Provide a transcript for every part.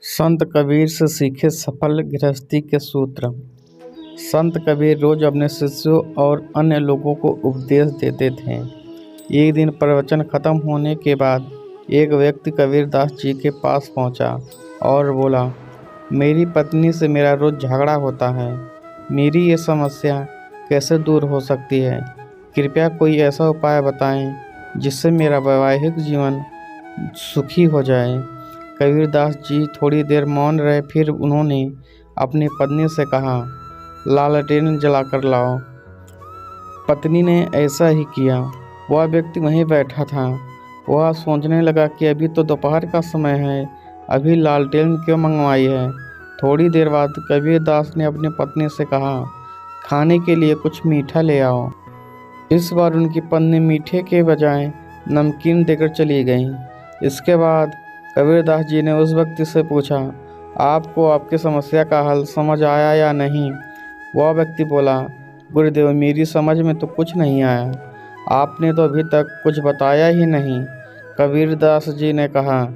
संत कबीर से सीखे सफल गृहस्थी के सूत्र। संत कबीर रोज अपने शिष्यों और अन्य लोगों को उपदेश देते थे। एक दिन प्रवचन खत्म होने के बाद एक व्यक्ति कबीरदास जी के पास पहुंचा और बोला, मेरी पत्नी से मेरा रोज झगड़ा होता है। मेरी ये समस्या कैसे दूर हो सकती है? कृपया कोई ऐसा उपाय बताएं जिससे मेरा वैवाहिक जीवन सुखी हो जाए। कबीरदास जी थोड़ी देर मौन रहे, फिर उन्होंने अपनी पत्नी से कहा, लालटेन जलाकर लाओ। पत्नी ने ऐसा ही किया। वह व्यक्ति वहीं बैठा था। वह सोचने लगा कि अभी तो दोपहर का समय है, अभी लालटेन क्यों मंगवाई है। थोड़ी देर बाद कबीरदास ने अपनी पत्नी से कहा, खाने के लिए कुछ मीठा ले आओ। इस बार उनकी पत्नी मीठे के बजाय नमकीन देकर चली गई। इसके बाद कबीरदास जी ने उस व्यक्ति से पूछा, आपको आपकी समस्या का हल समझ आया या नहीं? वह व्यक्ति बोला, गुरुदेव, मेरी समझ में तो कुछ नहीं आया। आपने तो अभी तक कुछ बताया ही नहीं। कबीरदास जी ने कहा,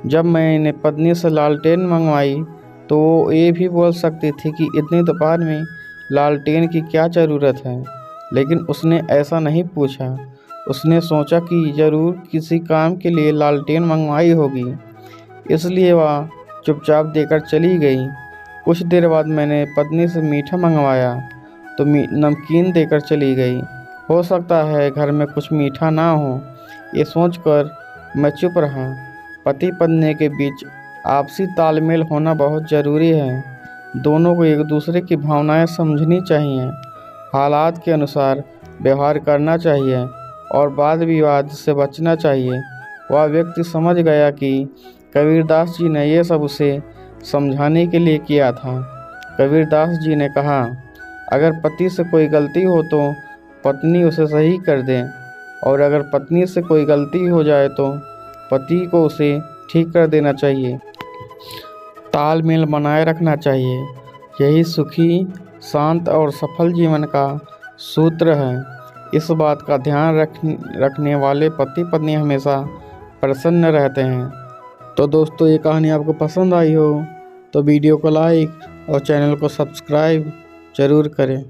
जब मैंने पत्नी से लालटेन मंगवाई तो वो ये भी बोल सकती थी कि इतनी दोपहर में लालटेन की क्या ज़रूरत है, लेकिन उसने ऐसा नहीं पूछा। उसने सोचा कि ज़रूर किसी काम के लिए लालटेन मंगवाई होगी, इसलिए वह चुपचाप देकर चली गई। कुछ देर बाद मैंने पत्नी से मीठा मंगवाया तो नमकीन देकर चली गई। हो सकता है घर में कुछ मीठा ना हो। ये सोचकर मैं चुप रहा। पति पत्नी के बीच आपसी तालमेल होना बहुत ज़रूरी है। दोनों को एक दूसरे की भावनाएं समझनी चाहिए, हालात के अनुसार व्यवहार करना चाहिए और वाद विवाद से बचना चाहिए। वह व्यक्ति समझ गया कि कबीरदास जी ने यह सब उसे समझाने के लिए किया था। कबीरदास जी ने कहा, अगर पति से कोई गलती हो तो पत्नी उसे सही कर दे, और अगर पत्नी से कोई गलती हो जाए तो पति को उसे ठीक कर देना चाहिए। तालमेल बनाए रखना चाहिए। यही सुखी, शांत और सफल जीवन का सूत्र है। इस बात का ध्यान रखने वाले पति पत्नी हमेशा प्रसन्न रहते हैं। तो दोस्तों, ये कहानी आपको पसंद आई हो तो वीडियो को लाइक और चैनल को सब्सक्राइब ज़रूर करें।